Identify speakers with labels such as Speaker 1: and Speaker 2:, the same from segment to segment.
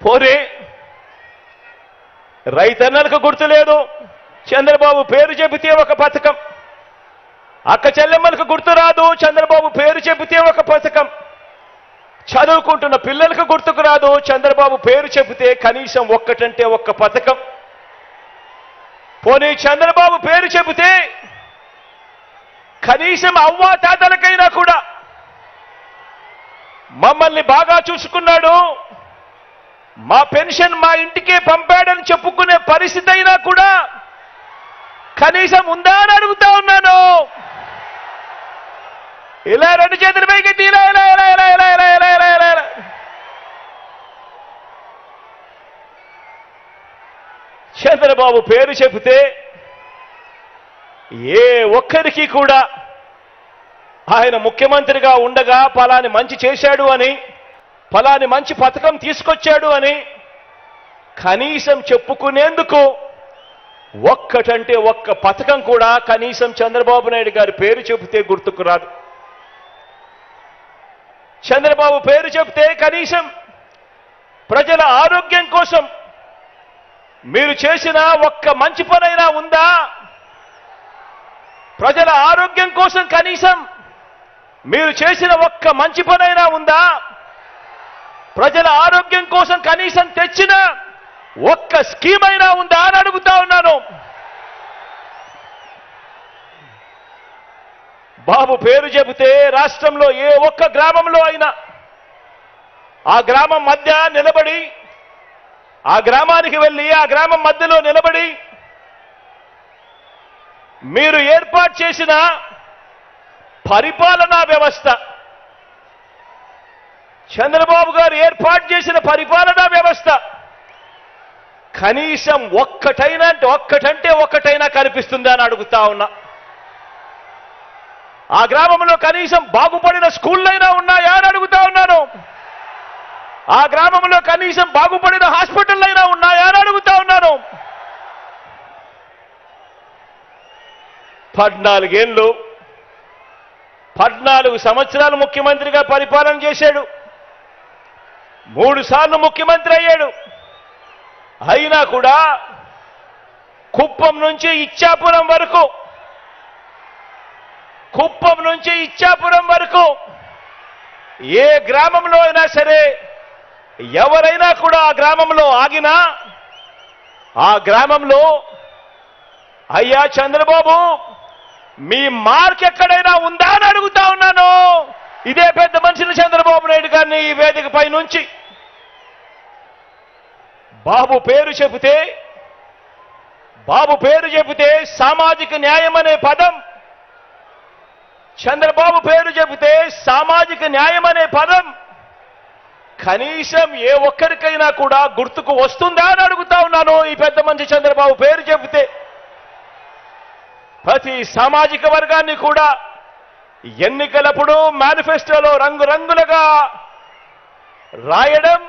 Speaker 1: పోరే రైతన్నలకు గుర్తులేదు, చంద్రబాబు పేరు చెబితే ఒక పథకం. అక్క చెల్లెమ్మలకు గుర్తు రాదు, చంద్రబాబు పేరు చెబితే ఒక పథకం. చదువుకుంటున్న పిల్లలకు గుర్తుకు రాదు, చంద్రబాబు పేరు చెబితే కనీసం ఒక్కటంటే ఒక్క పథకం. పోనీ చంద్రబాబు పేరు చెబితే కనీసం అవ్వా తాతలకైనా కూడా మమ్మల్ని బాగా చూసుకున్నాడు, మా పెన్షన్ మా ఇంటికే పంపాడని చెప్పుకునే పరిస్థితి అయినా కూడా కనీసం ఉందా అని అడుగుతా ఉన్నాను. ఇలా రెండు చేతుల పైకి ఇలా ఇలా ఇలా ఇలా ఇలా ఇలా ఇలా ఇలా ఇలా ఇలా చంద్రబాబు పేరు చెబితే ఏ ఒక్కరికి కూడా ఆయన ముఖ్యమంత్రిగా ఉండగా ఫలాని మంచి చేశాడు అని, ఫలాని మంచి పథకం తీసుకొచ్చాడు అని కనీసం చెప్పుకునేందుకు ఒక్కటంటే ఒక్క పథకం కూడా కనీసం చంద్రబాబు నాయుడు గారి పేరు చెబితే గుర్తుకు రాదు. చంద్రబాబు పేరు చెబితే కనీసం ప్రజల ఆరోగ్యం కోసం మీరు చేసిన ఒక్క మంచి పనైనా ఉందా? ప్రజల ఆరోగ్యం కోసం కనీసం మీరు చేసిన ఒక్క మంచి పనైనా ఉందా? ప్రజల ఆరోగ్యం కోసం కనీసం తెచ్చిన ఒక్క స్కీమ్ అయినా ఉందా అని అడుగుతా ఉన్నాను. బాబు పేరు చెబితే రాష్ట్రంలో ఏ ఒక్క గ్రామంలో అయినా ఆ గ్రామం మధ్య నిలబడి, ఆ గ్రామానికి వెళ్ళి ఆ గ్రామం మధ్యలో నిలబడి మీరు ఏర్పాటు చేసిన పరిపాలనా వ్యవస్థ, చంద్రబాబు గారు ఏర్పాటు చేసిన పరిపాలనా వ్యవస్థ కనీసం ఒక్కటంటే ఒక్కటైనా కనిపిస్తుందా అని అడుగుతా ఉన్నా. ఆ గ్రామంలో కనీసం బాగుపడిన స్కూళ్ళైనా ఉన్నాయా అని అడుగుతా ఉన్నాను. ఆ గ్రామంలో కనీసం బాగుపడిన హాస్పిటళ్ళైనా ఉన్నాయా అని అడుగుతా ఉన్నాను. 14 సంవత్సరాలు ముఖ్యమంత్రిగా పరిపాలన చేశాడు, 3 సార్లు ముఖ్యమంత్రి అయ్యాడు. అయినా కూడా కుప్పం నుంచి ఇచ్చాపురం వరకు ఏ గ్రామంలో అయినా సరే ఎవరైనా కూడా ఆ గ్రామంలో ఆగినా ఆ గ్రామంలో అయ్యా చంద్రబాబు మీ మార్క్ ఎక్కడైనా ఉందా అని అడుగుతా ఉన్నాను. ఇదే పెద్ద మనిషిని చంద్రబాబు నాయుడు గారిని ఈ వేదికపై నుంచి బాబు పేరు చెబితే సామాజిక న్యాయం అనే పదం, చంద్రబాబు పేరు చెబితే సామాజిక న్యాయం అనే పదం కనీసం ఏ ఒక్కరికైనా కూడా గుర్తుకు వస్తుందా అని అడుగుతా ఉన్నాను. ఈ పెద్ద మనిషి చంద్రబాబు పేరు చెబితే ప్రతి సామాజిక వర్గాన్ని కూడా ఎన్నికలప్పుడు మేనిఫెస్టోలో రంగురంగులుగా రాయడం,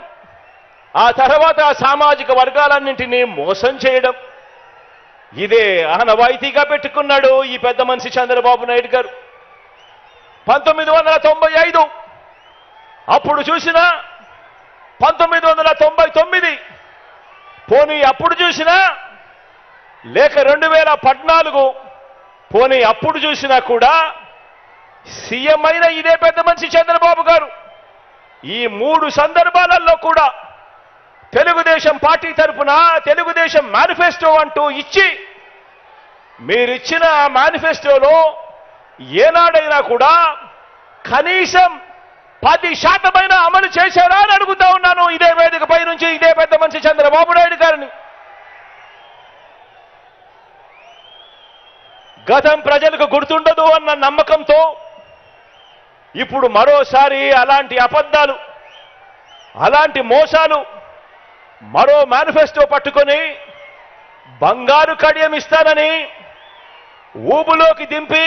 Speaker 1: ఆ తర్వాత ఆ సామాజిక వర్గాలన్నింటినీ మోసం చేయడం, ఇదే ఆనవాయితీగా పెట్టుకున్నాడు ఈ పెద్ద మనిషి చంద్రబాబు నాయుడు గారు. 1995 అప్పుడు చూసినా, 1999 పోనీ అప్పుడు చూసినా, లేక 2014 పోనీ అప్పుడు చూసినా కూడా సీఎం అయిన ఇదే పెద్ద మనిషి చంద్రబాబు గారు ఈ 3 సందర్భాలలో కూడా తెలుగుదేశం పార్టీ తరఫున తెలుగుదేశం మేనిఫెస్టో అంటూ ఇచ్చి, మీరిచ్చిన మేనిఫెస్టోలో ఏనాడైనా కూడా కనీసం 10% అమలు చేశారా అని అడుగుతా ఉన్నాను ఇదే వేదికపై నుంచి ఇదే పెద్ద మనిషి చంద్రబాబు నాయుడు గారిని. గతం ప్రజలకు గుర్తుండదు అన్న నమ్మకంతో ఇప్పుడు మరోసారి అలాంటి అబద్ధాలు, అలాంటి మోసాలు, మరో మేనిఫెస్టో పట్టుకొని బంగారు కడియం ఇస్తానని ఊబులోకి దింపి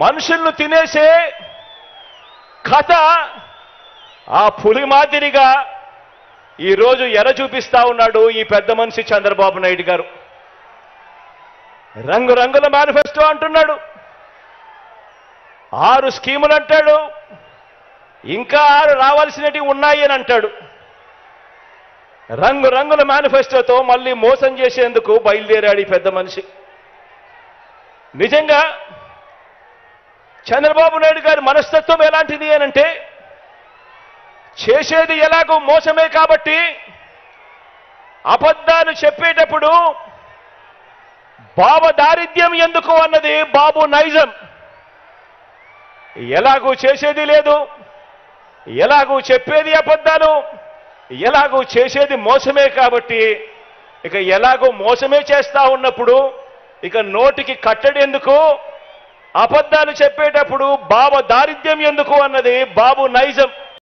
Speaker 1: మనుషులను తినేసే కథ ఆ పులి మాదిరిగా ఈరోజు ఎర చూపిస్తా ఉన్నాడు ఈ పెద్ద మనిషి చంద్రబాబు నాయుడు గారు. రంగురంగుల మేనిఫెస్టో అంటున్నాడు, 6 స్కీములు అంటాడు, ఇంకా 6 రావాల్సినవి ఉన్నాయి అని అంటాడు. రంగురంగుల మేనిఫెస్టోతో మళ్ళీ మోసం చేసేందుకు బయలుదేరాడు ఈ పెద్ద మనిషి. నిజంగా చంద్రబాబు నాయుడు గారి మనస్తత్వం ఎలాంటిది అనంటే, చేసేది ఎలాగో మోసమే కాబట్టి అబద్ధాలు చెప్పేటప్పుడు బాబు దారిద్ర్యం ఎందుకు అన్నది బాబు నైజం. ఎలాగూ చేసేది లేదు, ఎలాగూ చెప్పేది అబద్ధాలు, ఎలాగూ చేసేది మోసమే కాబట్టి ఇక ఎలాగో మోసమే చేస్తా ఉన్నప్పుడు ఇక నోటికి కట్టడి ఎందుకు, అబద్ధాలు చెప్పేటప్పుడు బాబు దారిద్ర్యం ఎందుకు అన్నది బాబు నైజం.